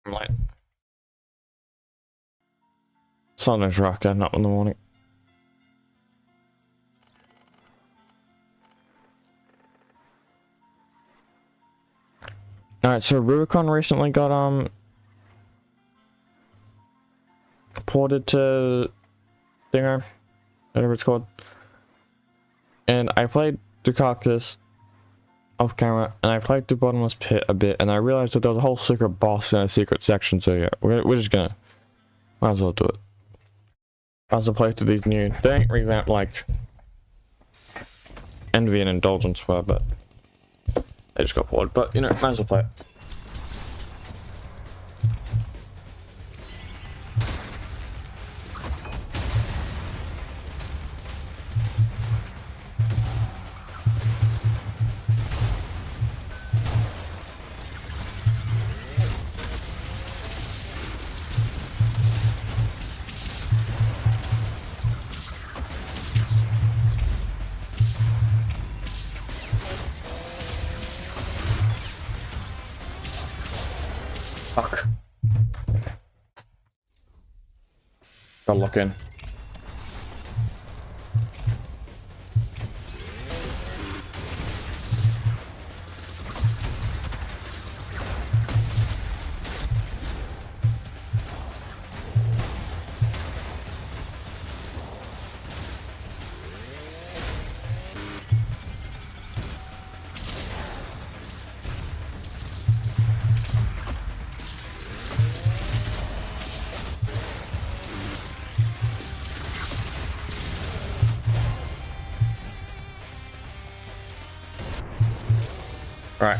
I'm like, something's rough getting up in the morning. Alright, so Rubicon recently got ported to Dingo, whatever it's called. And I played the Carcass off camera, and I played the Bottomless Pit a bit, and I realized that there was a whole secret boss in a secret section, so yeah, we're just gonna, might as well do it. As opposed to these new, they ain't revamped like Envy and Indulgence were, but they just got ported, but you know, might as well play it. Fuck. Gotta lock in. Right.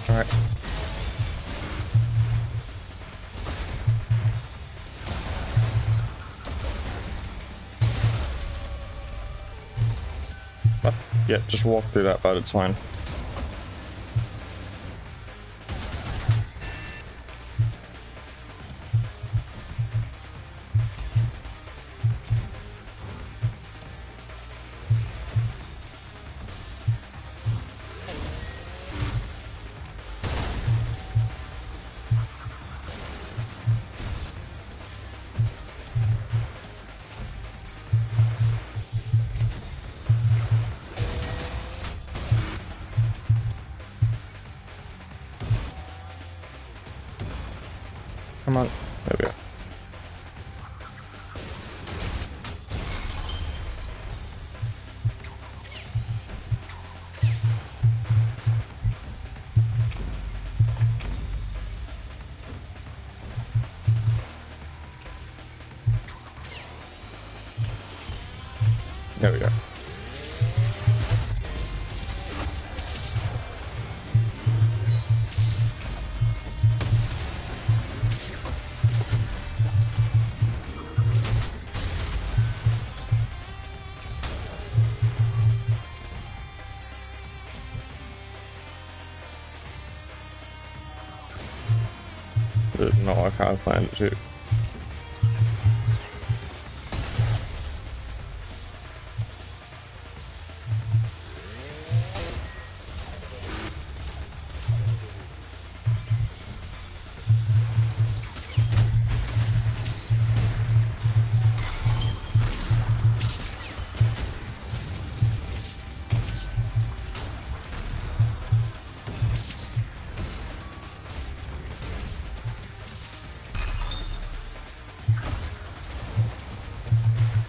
Alright. Yeah, just walk through that, but it's fine. Come on. There we go. There we go. No, I can't find it too.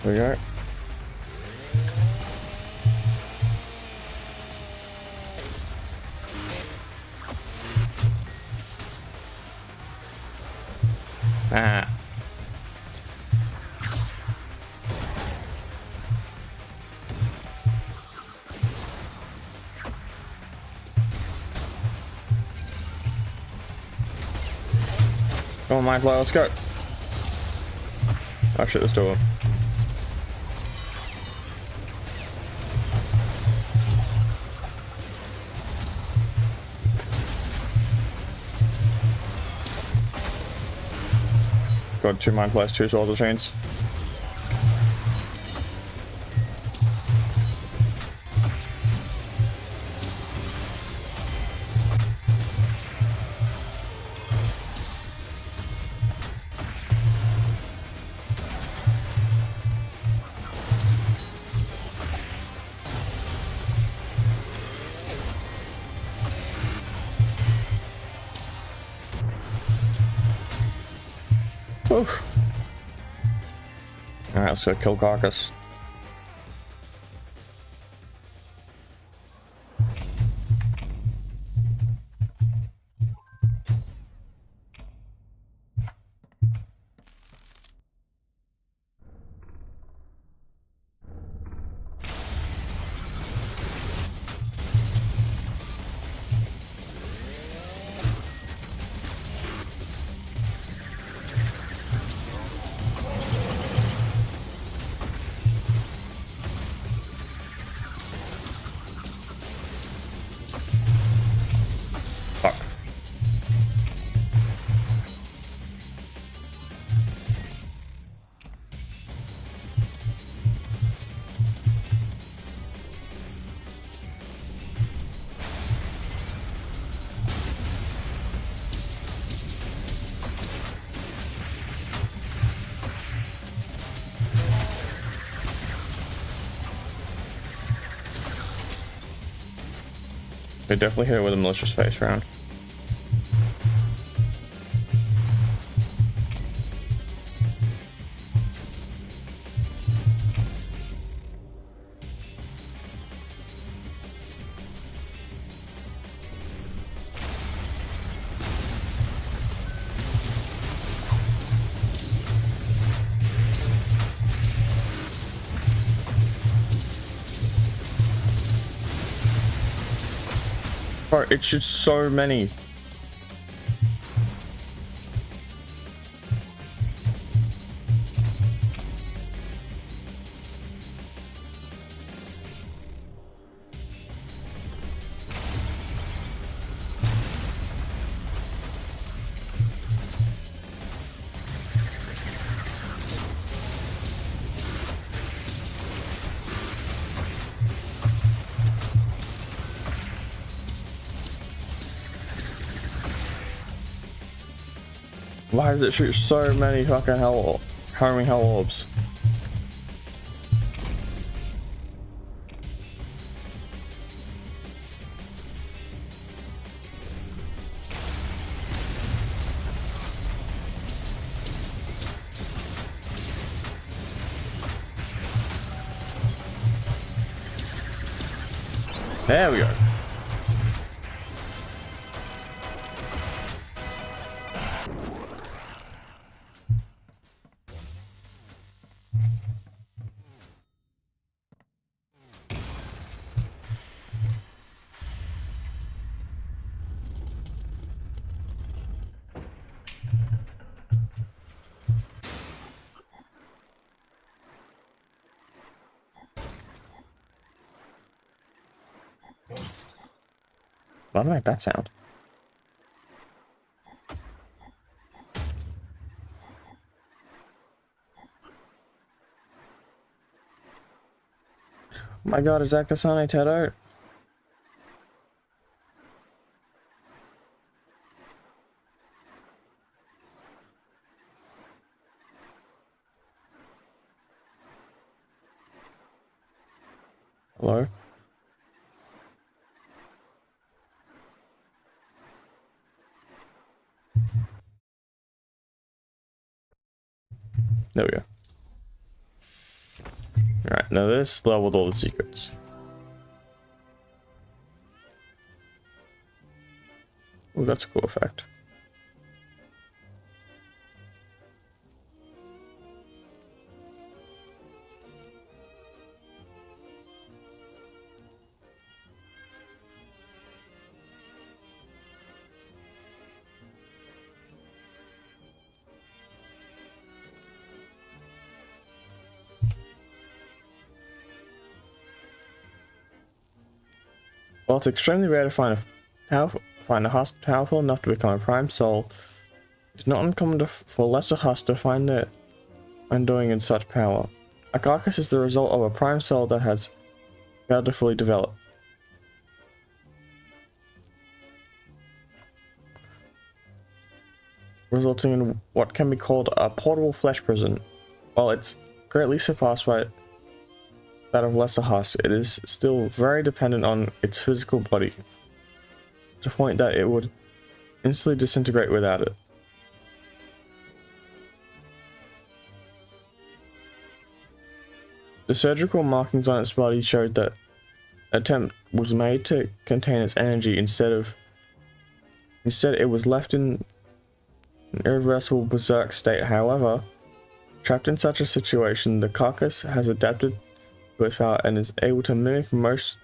There we go. Ah. Come on, Mind Flayer, let's go. Oh shit, there's two of them. Got 2 Mind Flayers, 2 Soldier Chains. Oof. Alright, let's go kill Carcass. Fuck. They definitely hit it with a malicious face round. Bro, it shoots so many. Why does it shoot so many fucking homing hell orbs? There we go. Why do I make that sound? Oh my god, is that Kasane Tedo? Hello? There we go. Alright, now this leveled all the secrets. Oh, that's a cool effect. While it's extremely rare to find a husk powerful enough to become a prime soul, it's not uncommon for lesser husks to find their undoing in such power. A carcass is the result of a prime soul that has failed to fully develop. Resulting in what can be called a portable flesh prison. While it's greatly surpassed by that of lesser husks, it is still very dependent on its physical body, to the point that it would instantly disintegrate without it. The surgical markings on its body showed that an attempt was made to contain its energy. Instead it was left in an irreversible berserk state. However, trapped in such a situation, the carcass has adapted to its power and is able to mimic most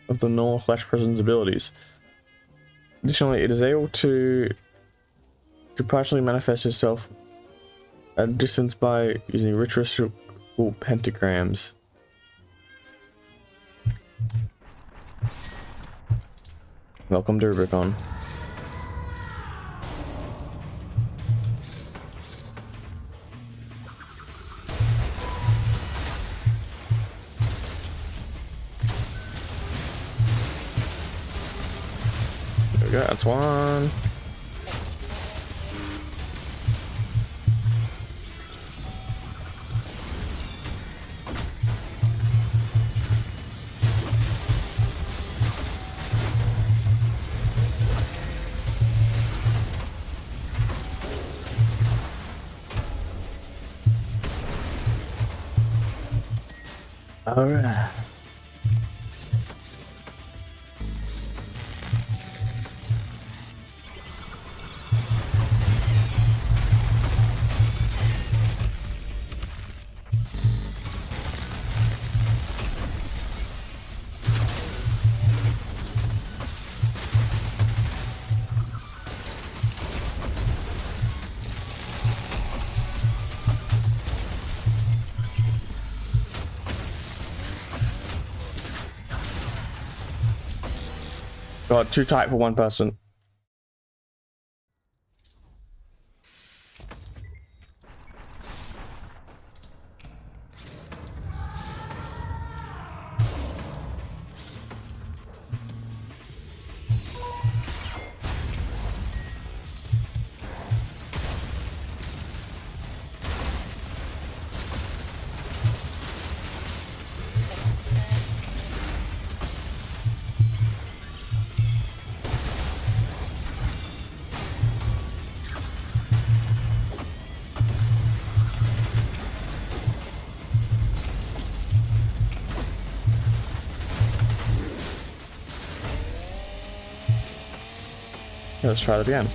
of the normal flesh prison's abilities. Additionally, it is able to partially manifest itself at a distance by using ritual pentagrams. Welcome to Rubicon. There we go, that's one. Alright. God, too tight for one person. Let's try that again.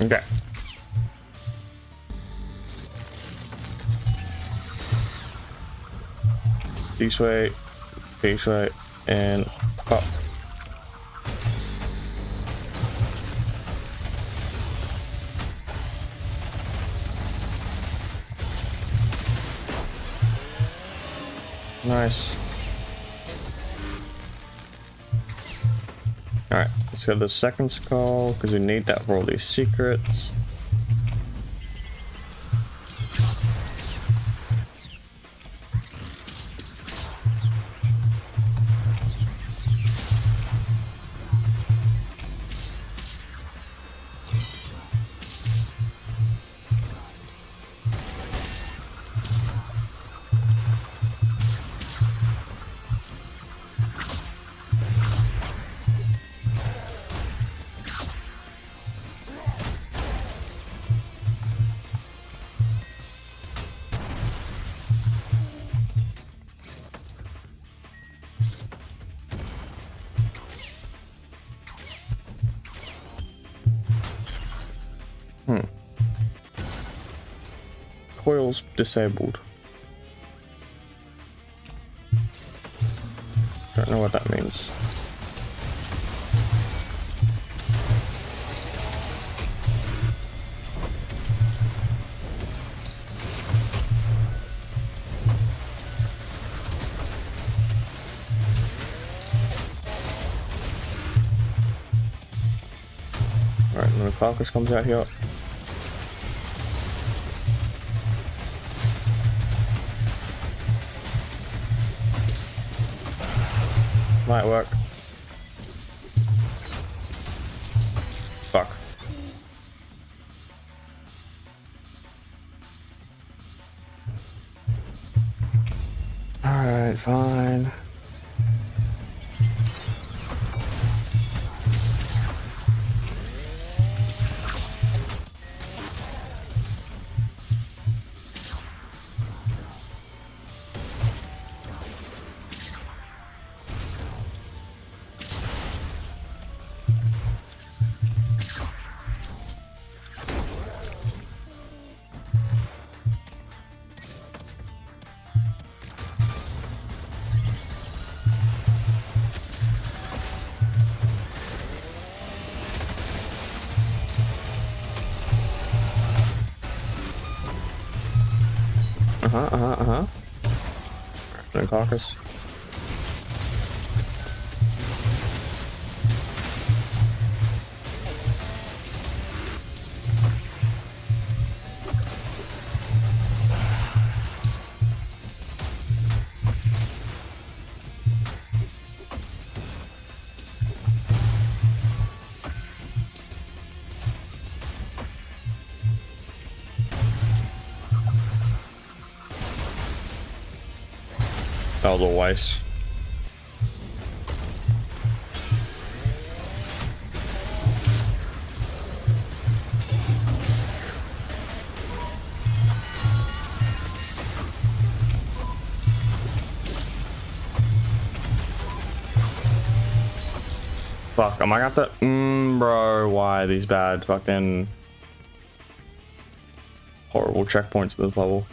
Okay. This way, and up. Nice. Alright, let's go to the second skull, because we need that for all these secrets. coils disabled. Don't know what that means. Alright, and the carcass comes out here. Might work. Fuck. Alright, fine. No carcass. That was a waste. Fuck, am I got that? Bro, why are these bad fucking horrible checkpoints for this level?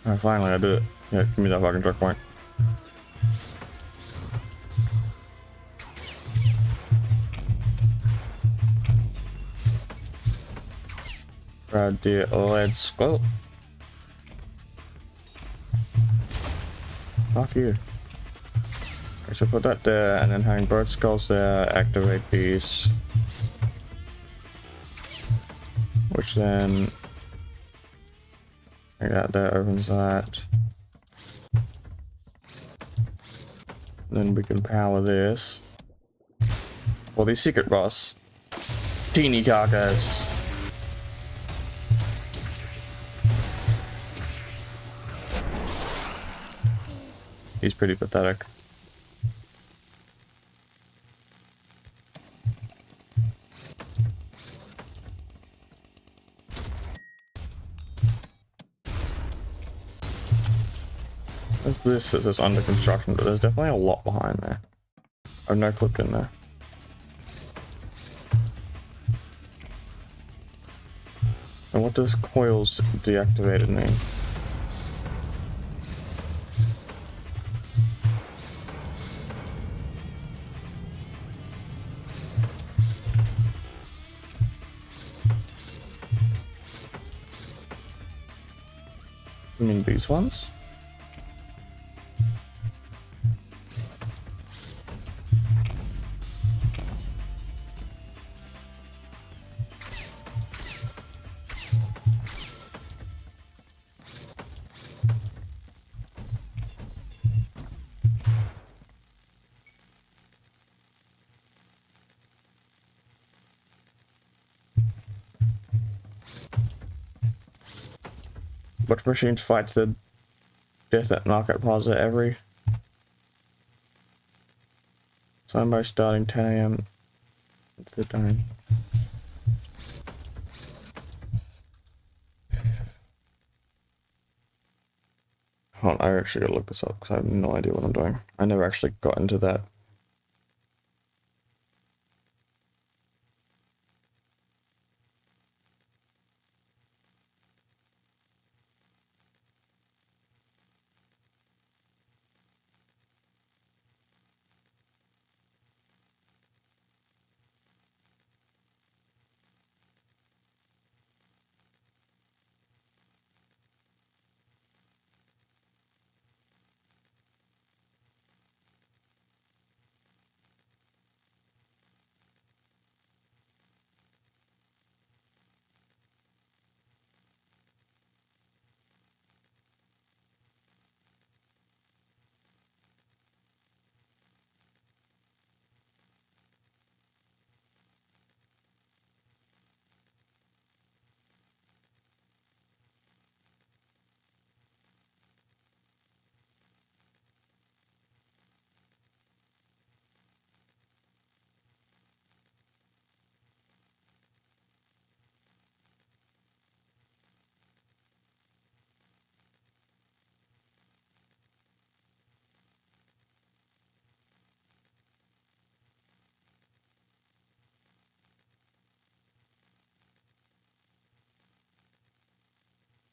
Alright, finally I did it. Yeah, give me that fucking checkpoint. Right there, let's go. Fuck you. Okay, so put that there and then hang both skulls there, activate these. Which then I got that, opens that. Then we can power this. For the secret boss. Teeny carcass. He's pretty pathetic. This is under construction, but there's definitely a lot behind there. I've no clipped in there. And what does coils deactivated mean? You mean these ones? Which machines fight to the death at Market Plaza every Sunday starting 10 AM into the time. Hold on, I actually gotta look this up because I have no idea what I'm doing. I never actually got into that.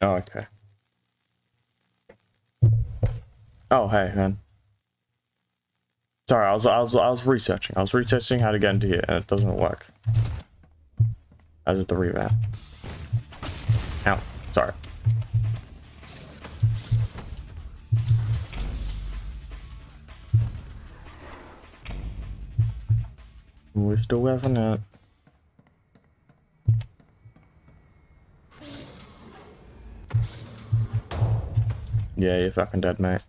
Oh, okay. Oh, hey, man. Sorry, I was researching. I was researching how to get into here, and it doesn't work. I did the revamp. Ow, sorry. We're still having it. Yeah, you're fucking dead, mate.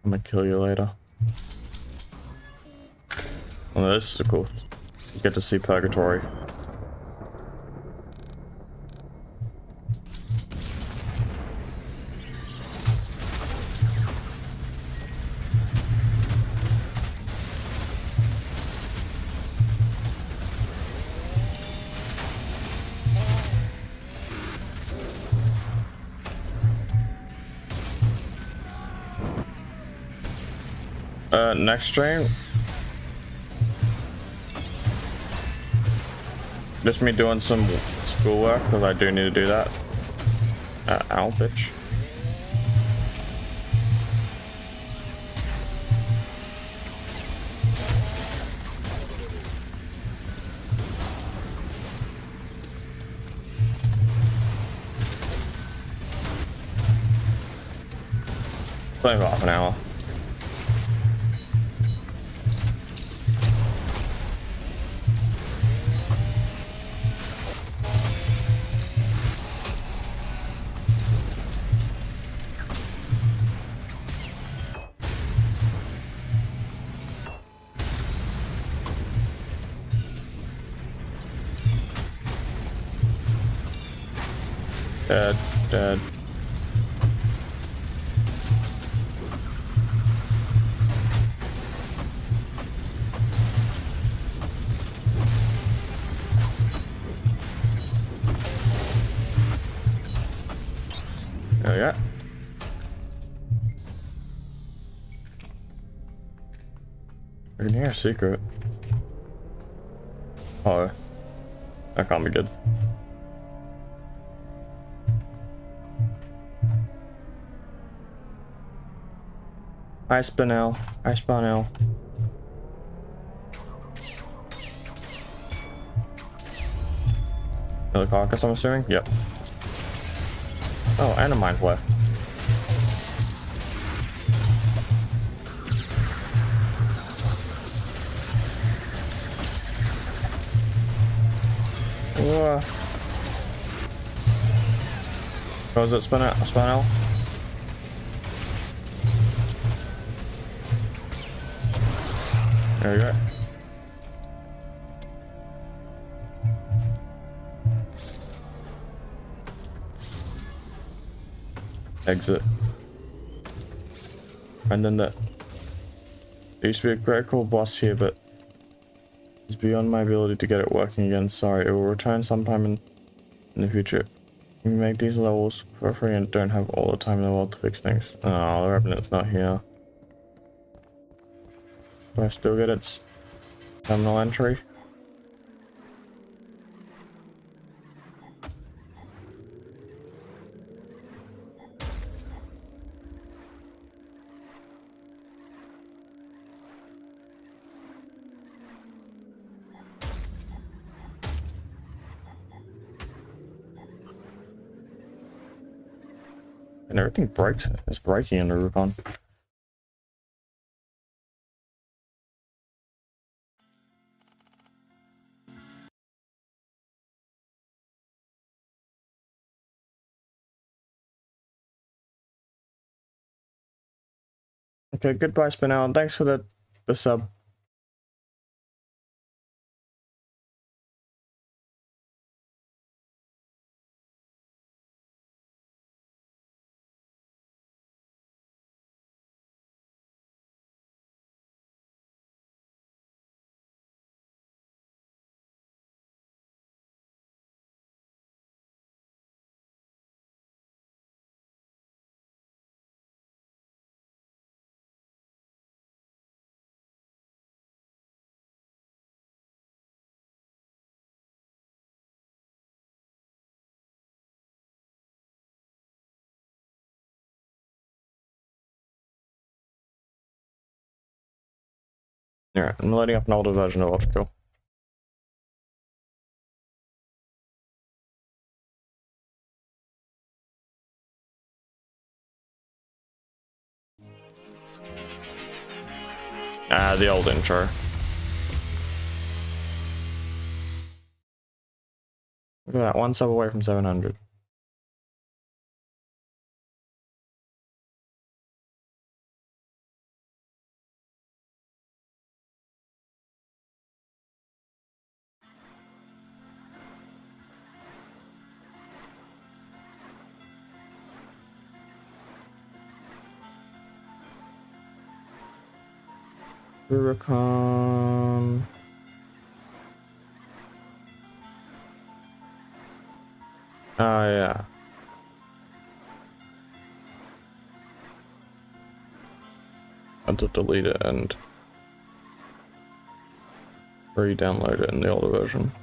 I'm gonna kill you later. Oh, this is cool. You get to see Purgatory. Next stream, just me doing some schoolwork because I do need to do that. Ow, bitch. Playing for half an hour. Dead. There we go. I can hear a secret. Oh, that can't be good. Hi, Spinel. Hi, Spinel. Another carcass, I'm assuming? Yep. Oh, and a mind flare. Whoa. Oh, is it Spinel? There we go. Exit. And then there used to be a critical boss here, but it's beyond my ability to get it working again. Sorry, it will return sometime in the future. We make these levels for free and don't have all the time in the world to fix things. Oh, the Revenant's not here. Do I still get its terminal entry? And everything breaks. It's breaking in the Rubicon. Okay, goodbye, Spinel, and thanks for the sub. Alright, I'm loading up an older version of Ultrakill. Ah, the old intro. Look at that, one sub away from 700. Rubicon. Oh yeah. I had to delete it and re-download it in the older version.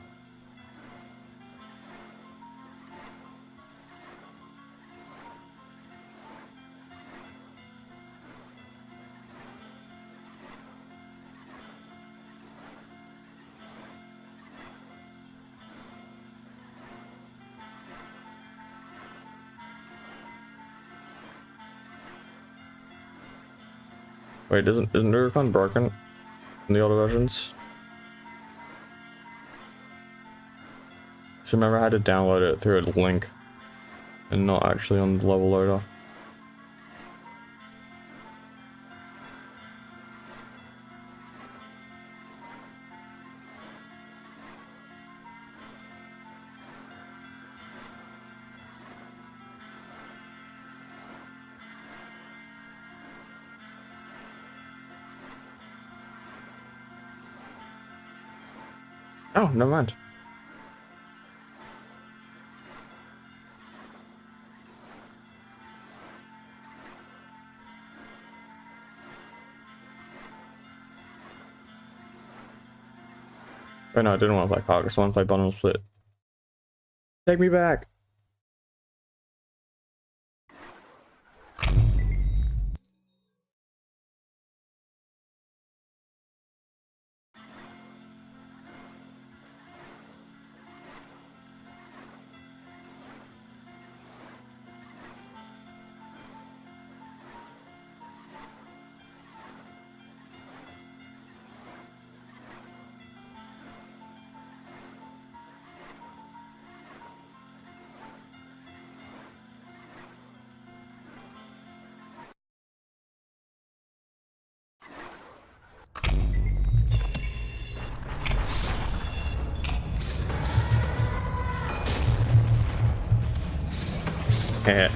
Wait, isn't Rubicon broken in the older versions? So remember I had to download it through a link and not actually on the level loader. Oh, never mind. Oh no, I didn't want to play Carcass, I want to play Bottomless Pit. Take me back! Yeah.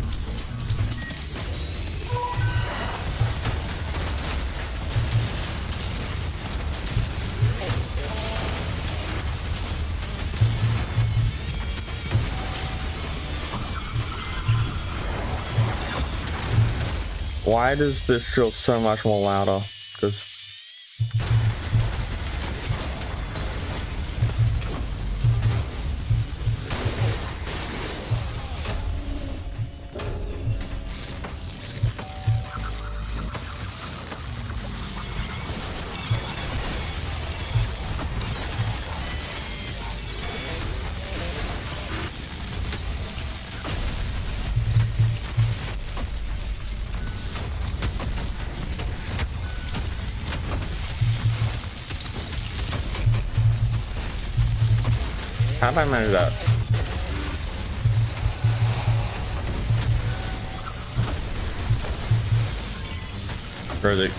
Why does this feel so much more louder? Because how did I manage that? Where is it?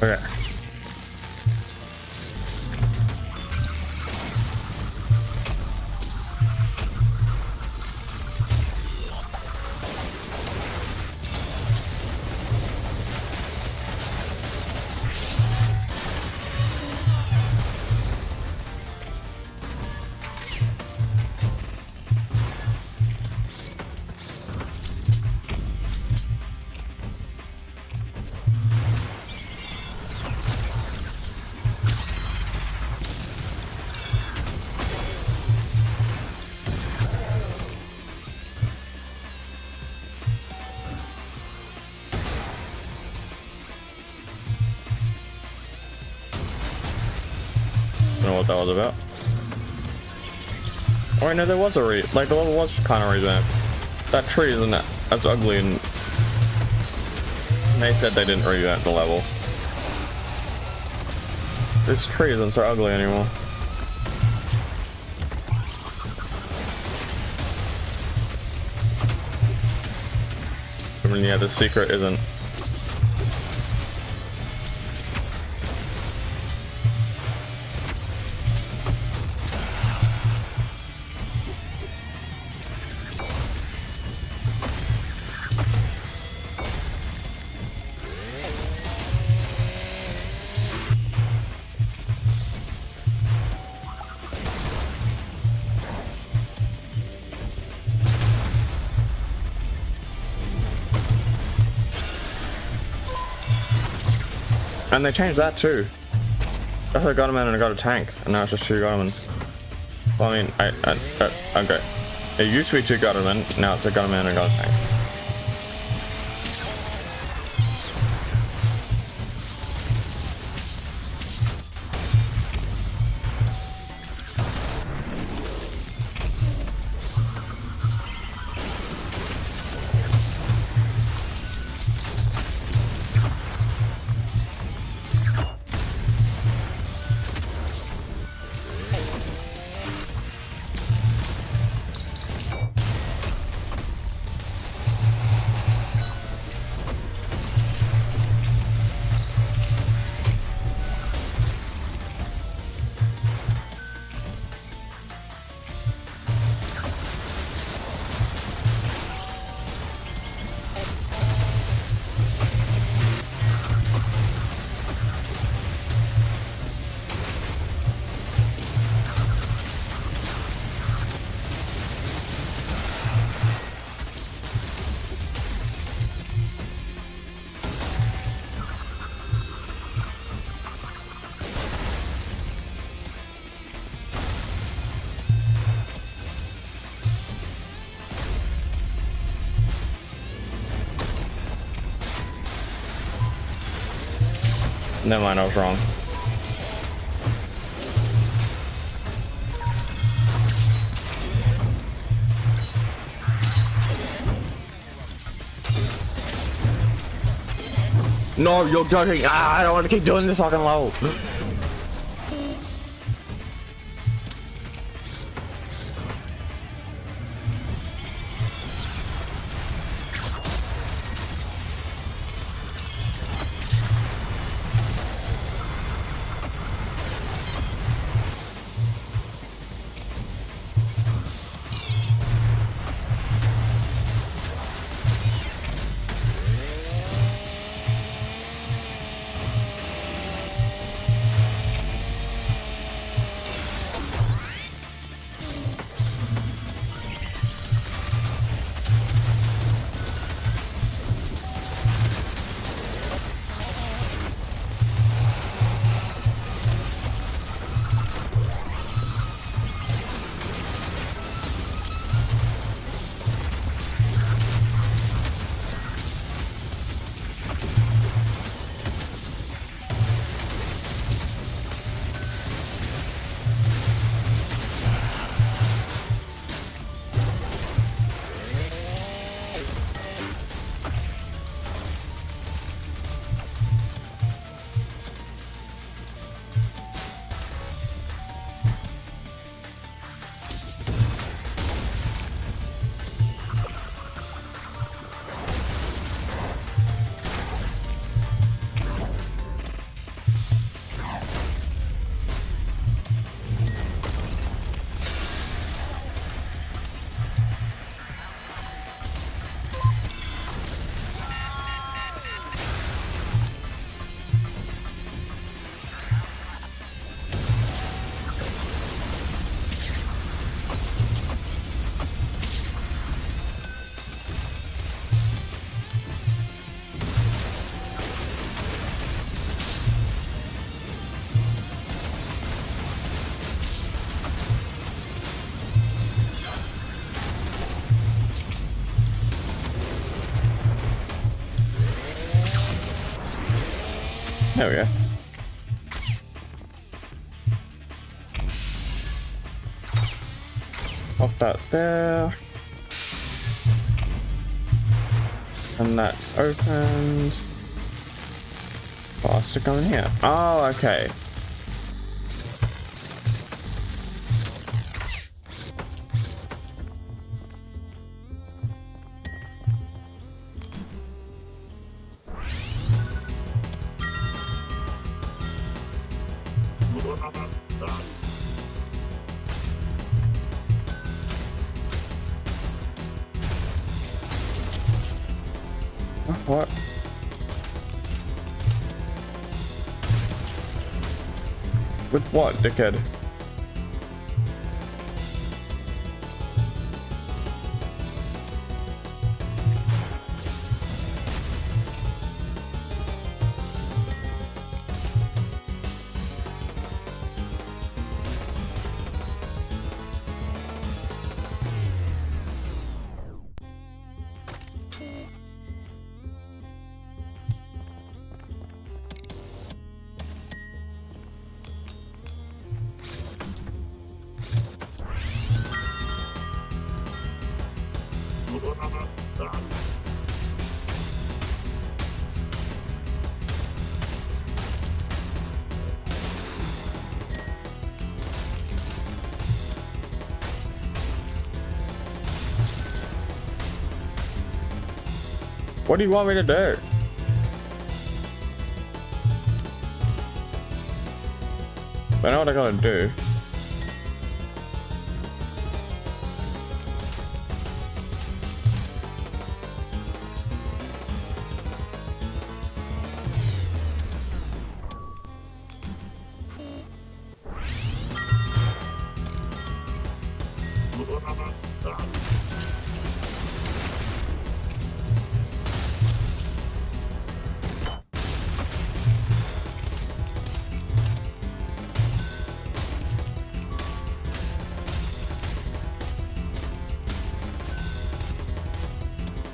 Okay. I don't know what that was about. Oh wait, no, there was a the level was kind of revamped. That tree isn't that that's ugly, and they said they didn't revamp the level. This tree isn't so ugly anymore. I mean, yeah, the secret isn't. And they changed that too. I thought I got him in and I got a tank, and now it's just 2 Guttermen. Well, I mean, okay. It used to be 2 Guttermen, now it's a Gutterman and I got a tank. Never mind, I was wrong. No, you're joking. I don't want to keep doing this fucking low. There we go. Pop that there. And that opens. Faster going here. Oh, okay. What? With what, dickhead? What do you want me to do? I know what I gotta do.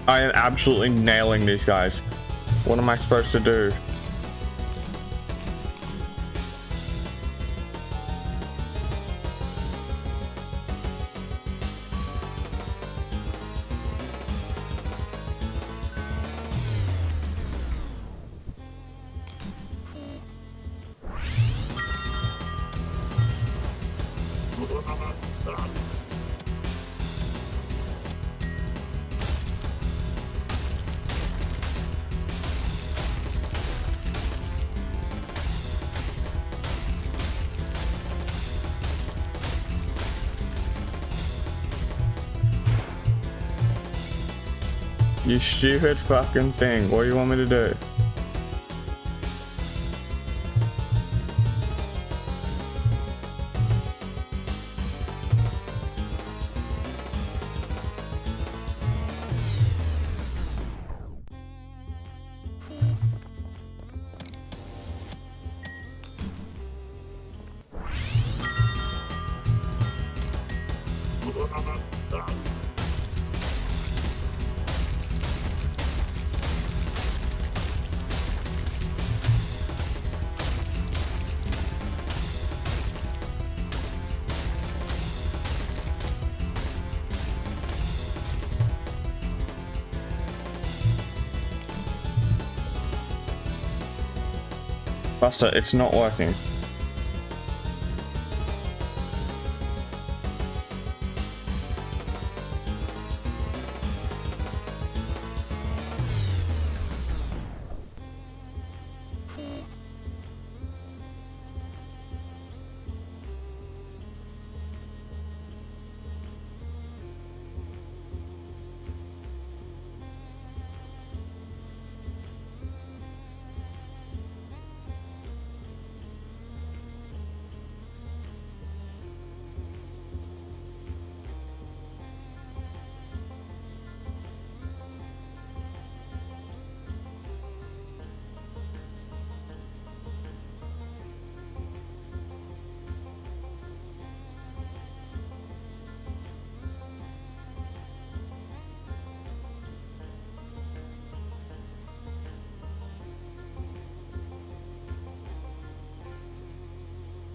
I am absolutely nailing these guys. What am I supposed to do? You stupid fucking thing. What do you want me to do? Buster, it's not working.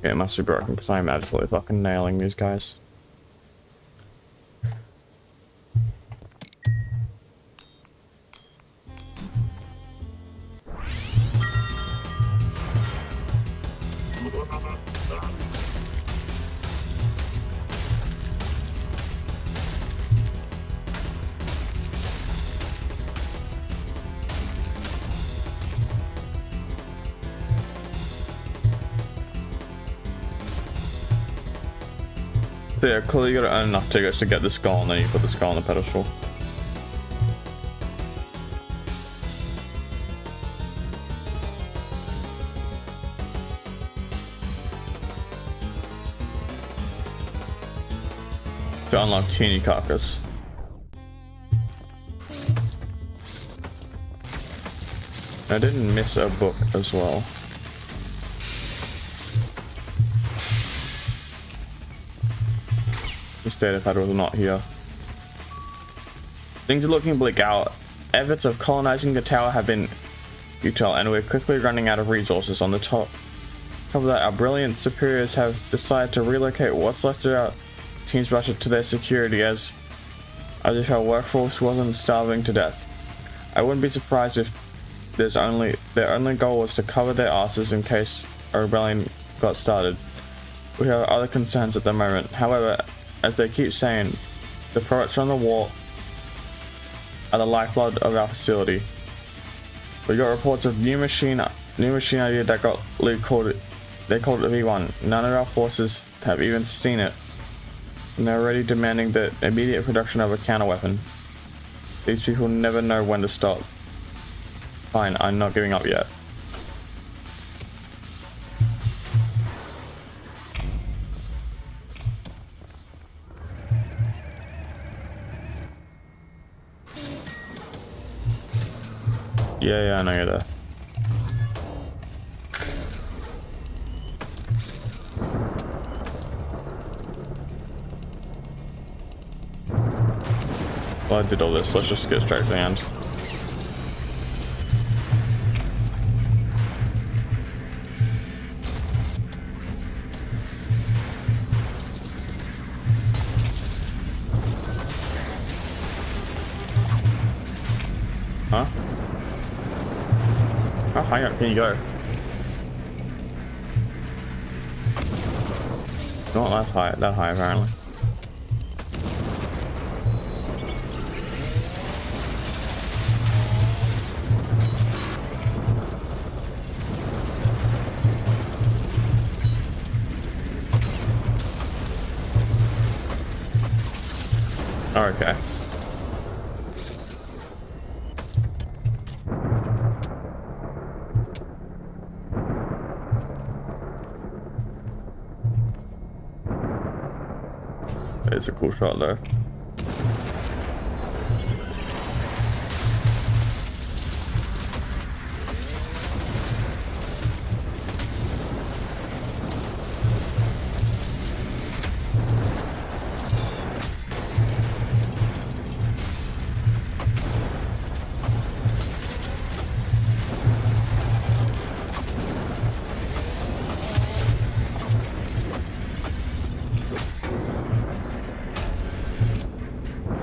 Yeah, it must be broken because I'm absolutely fucking nailing these guys. So yeah, clearly you gotta earn enough tickets to get the skull and then you put the skull on the pedestal. To unlock teeny carcass. I didn't miss a book as well. This data pad was not here. Things are looking bleak out. Efforts of colonizing the tower have been futile and we're quickly running out of resources. On the top of that, our brilliant superiors have decided to relocate what's left of our team's budget to their security as if our workforce wasn't starving to death. I wouldn't be surprised if their only goal was to cover their asses in case a rebellion got started. We have other concerns at the moment. However, as they keep saying, the products from the war are the lifeblood of our facility. We got reports of new machine idea that got leaked they called it V1. None of our forces have even seen it. And they're already demanding the immediate production of a counterweapon. These people never know when to stop. Fine, I'm not giving up yet. Yeah, I know you're there. Well, I did all this. Let's just get straight to the end. Huh? How high up can you go? Not that high apparently. Okay. It's a cool shot though.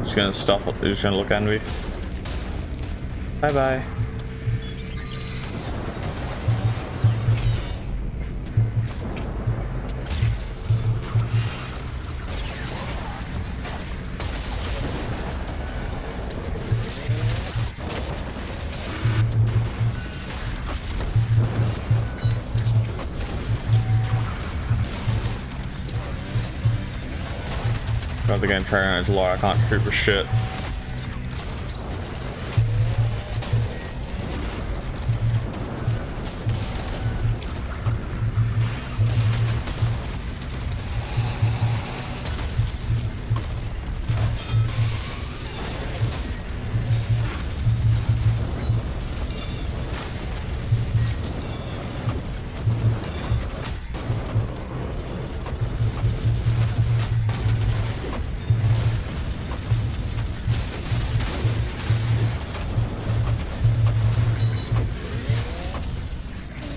Just gonna stop. You're just gonna look at me. Bye bye. Got the game turning on its law. I can't shoot for shit.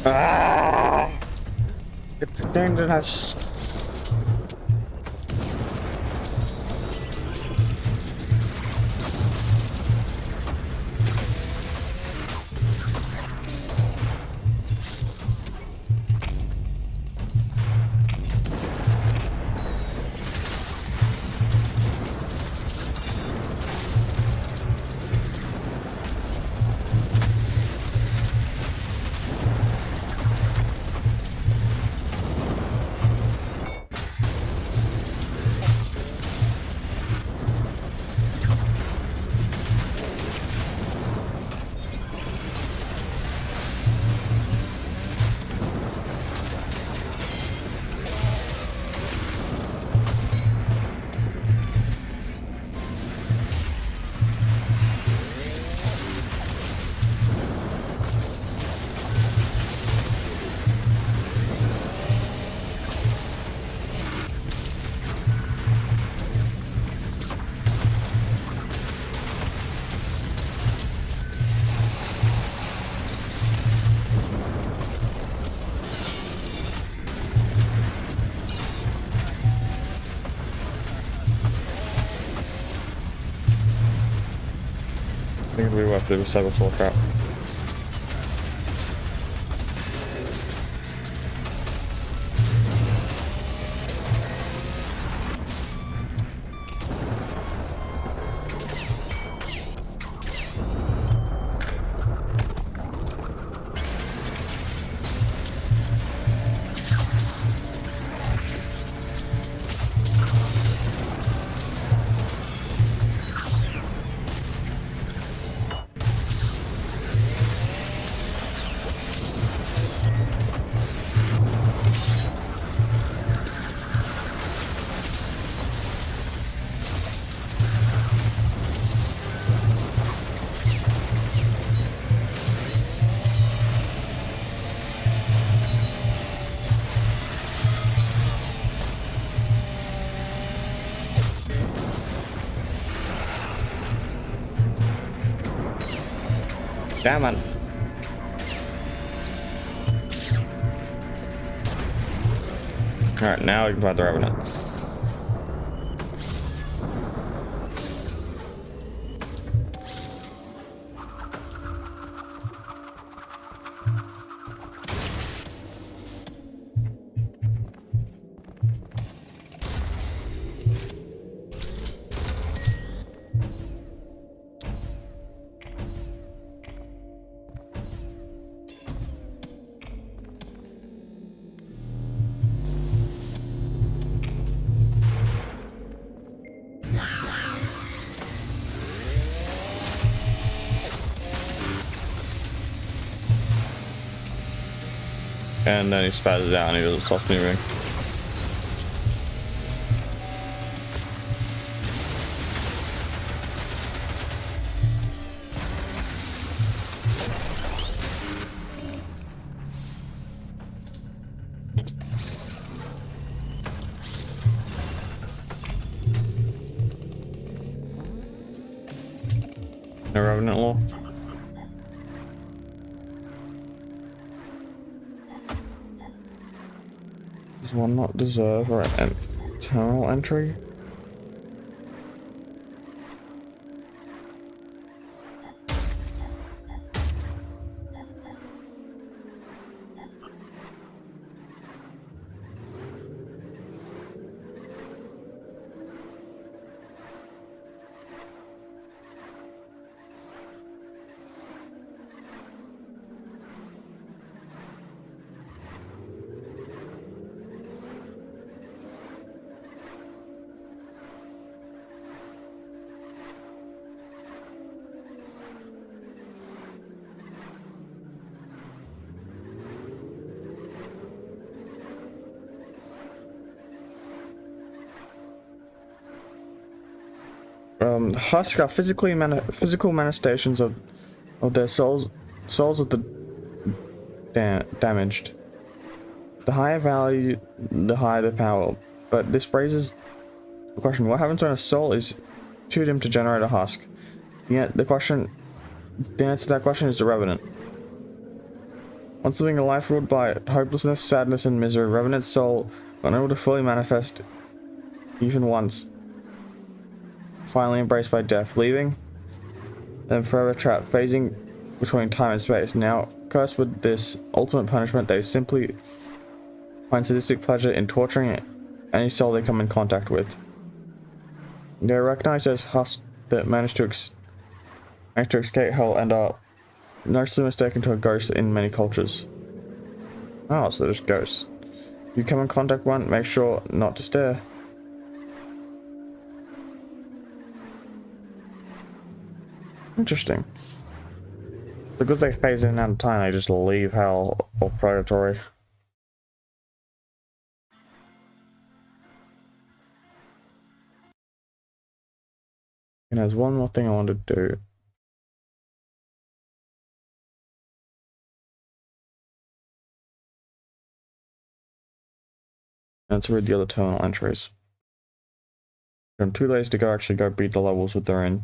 Ah! It's dangerous. I think we have to do a cyber soul trap. Damn it. Alright, now we can find the Revenant. And then he spazzes out and he doesn't stop moving. No Revenant law. Does one not deserve an eternal entry? Husk are physical manifestations of their souls of the damaged. The higher value, the higher the power. But this raises the question: what happens when a soul is too dim to generate a husk? Yet the answer to that question is the Revenant. Once living a life ruled by hopelessness, sadness, and misery, Revenant's soul, unable to fully manifest even once, finally embraced by death, leaving them forever trapped, phasing between time and space. Now, cursed with this ultimate punishment, they simply find sadistic pleasure in torturing any soul they come in contact with. They are recognized as husks that manage to escape hell and are naturally mistaken to a ghost in many cultures. Oh, so they're just ghosts. If you come in contact one, make sure not to stare. Interesting. Because they phase in and out of time, they just leave hell or purgatory. And there's one more thing I want to do. And to read the other terminal entries. I'm too lazy to go actually go beat the levels that they're in.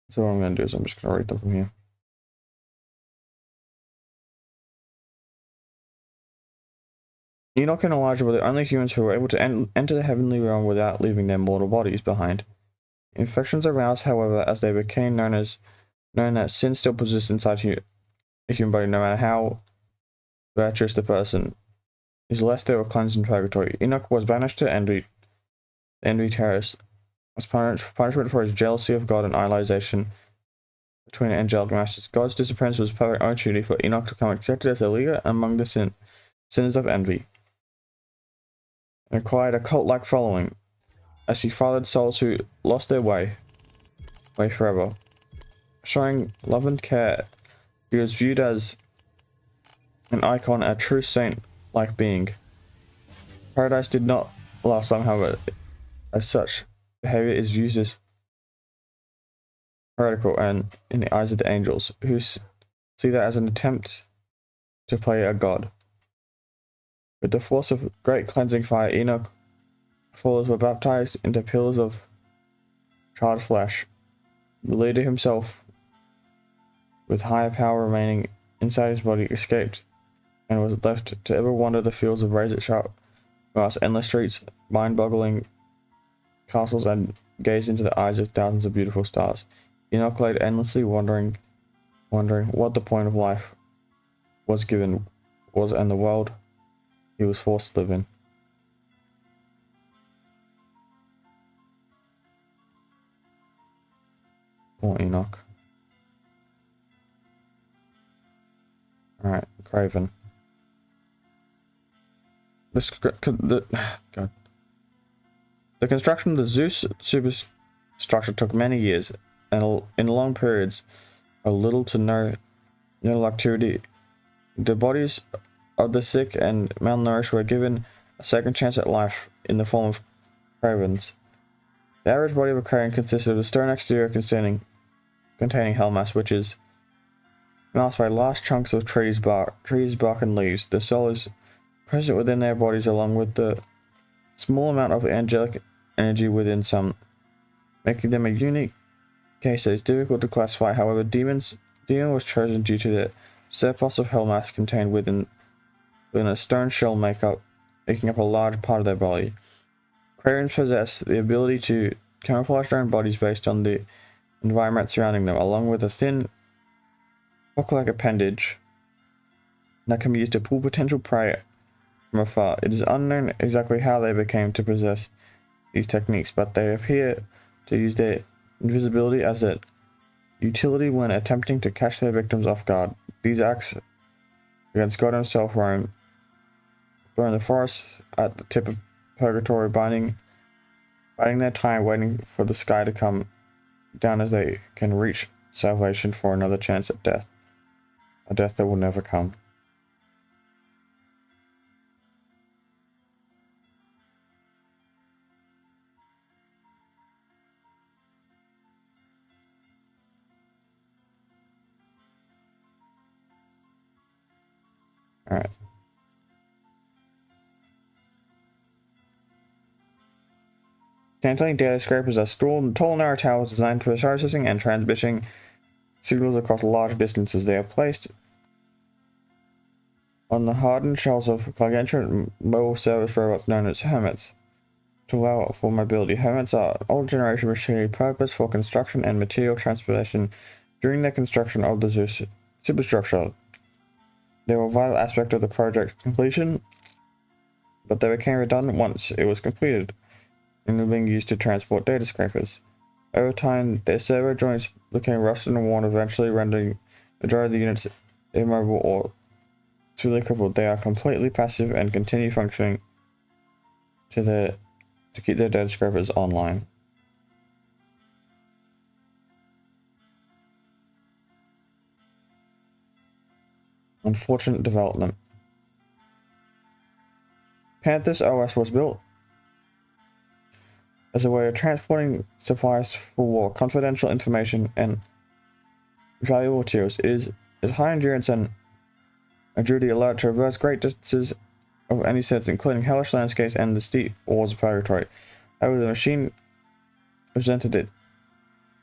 So what I'm going to do is I'm just going to read them from here. Enoch and Elijah were the only humans who were able to enter the heavenly realm without leaving their mortal bodies behind. Infections aroused, however, as they became known that sin still persists inside a human body, no matter how virtuous the person is, lest they were cleansed in purgatory. Enoch was banished to Envy Terrace as punishment for his jealousy of God and idolization between angelic masters. God's disappearance was a perfect opportunity for Enoch to become accepted as a leader among the sinners of envy, and acquired a cult-like following as he fathered souls who lost their way forever. Showing love and care, he was viewed as an icon, a true saint-like being. Paradise did not last long, however, as such behavior is viewed as heretical and in the eyes of the angels, who see that as an attempt to play a god. With the force of great cleansing fire, Enoch's followers were baptized into pillars of charred flesh. The leader himself, with higher power remaining inside his body, escaped and was left to ever wander the fields of razor-sharp grass, endless streets, mind-boggling castles, and gaze into the eyes of thousands of beautiful stars. Enoch lay endlessly wondering what the point of life was and the world he was forced to live in. Poor Enoch. Alright, Craven. God. The construction of the Zeus superstructure took many years, and in long periods of little to no activity. The bodies of the sick and malnourished were given a second chance at life in the form of cravens. The average body of a craven consisted of a stone exterior containing hell mass, which is masked by large chunks of trees, bark, and leaves. The soul is present within their bodies along with the small amount of angelic energy within some making them a unique case that is difficult to classify. However, Demon was chosen due to the surplus of hell mass contained within a stone shell making up a large part of their body. Cravens possess the ability to camouflage their own bodies based on the environment surrounding them, along with a thin hook-like appendage that can be used to pull potential prey from afar. It is unknown exactly how they became to possess these techniques, but they appear to use their invisibility as a utility when attempting to catch their victims off guard. These acts against God himself roam in the forest at the tip of Purgatory, biding their time, waiting for the sky to come down as they can reach salvation for another chance at death. A death that will never come. Alright. Scantling data scrapers are tall narrow towers designed for processing and transmitting signals across large distances. They are placed on the hardened shells of gargantuan mobile service robots known as hermits to allow for mobility. Hermits are old generation machinery purpose for construction and material transportation. During the construction of the superstructure, they were a vital aspect of the project's completion, but they became redundant once it was completed and were being used to transport data scrapers. Over time, their servo joints became rusted and worn, eventually rendering the majority of the units immobile or truly crippled. They are completely passive and continue functioning to keep their data scrapers online. Unfortunate development. Panthers OS was built as a way of transporting supplies for war, confidential information, and valuable materials. It is high endurance and a duty allowed to traverse great distances of any sense, including hellish landscapes and the steep walls of Purgatory. However, the machine presented it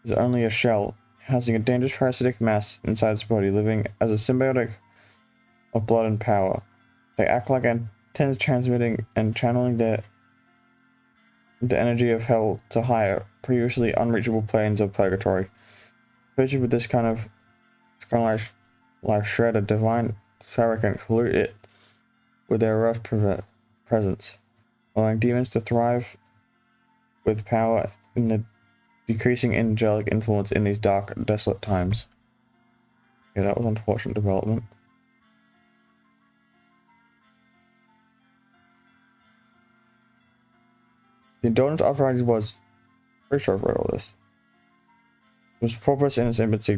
as only a shell, housing a dangerous parasitic mass inside its body, living as a symbiotic of blood and power. They act like antennas, transmitting and channeling the energy of hell to higher, previously unreachable planes of Purgatory. Especially with this kind of like shred a divine fabric and pollute it with their rough presence, allowing demons to thrive with power in the decreasing angelic influence in these dark, desolate times. Yeah, that was unfortunate development. The Indulgence Uprising was pretty sure I've read all this. It was progress in its infancy.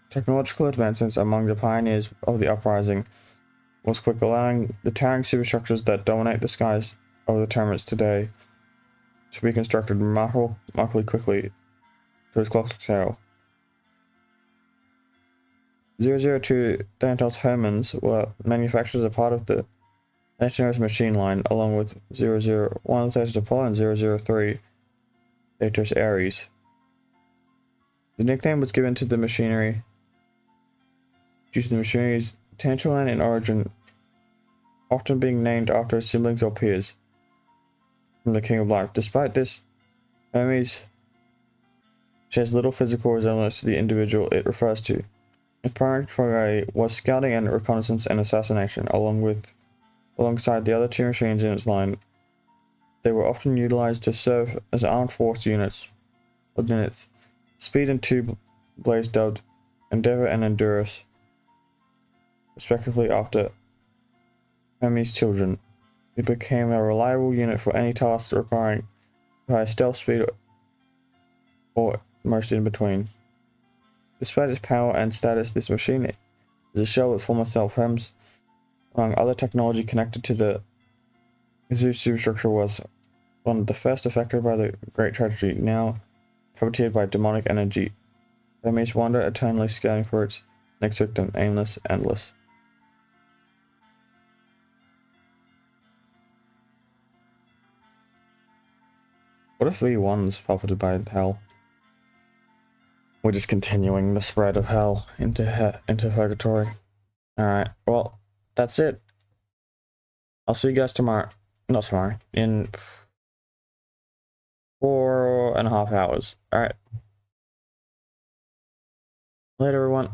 Technological advancements among the pioneers of the uprising was quick, allowing the towering superstructures that dominate the skies of the tenements today to be constructed remarkably quickly to its colossal scale. 002 Dantel's Hermans were manufactured as a part of the Legionnaires machine line, along with 001 Thetis Apollo and 003 Thetis Ares. The nickname was given to the machinery due to the machinery's tantaline in origin, often being named after siblings or peers from the King of Life. Despite this, Hermes shares little physical resemblance to the individual it refers to. Its primary was scouting and reconnaissance and assassination, alongside the other two machines in its line. They were often utilized to serve as armed force units. Speed and two blades dubbed Endeavor and Endurus, respectively after Hermes' children. It became a reliable unit for any task requiring high stealth speed or most in between. Despite its power and status, this machine is a shell with former self-hems. Among other technology connected to the Zeus superstructure was one of the first affected by the Great Tragedy, now coveted by demonic energy. Hermes wander eternally scouting for its next victim, aimless, endless. What if V1's puppeted by hell? we're just continuing the spread of hell into Purgatory. Alright, well, that's it. I'll see you guys tomorrow. Not tomorrow. In 4.5 hours. Alright. Later, everyone.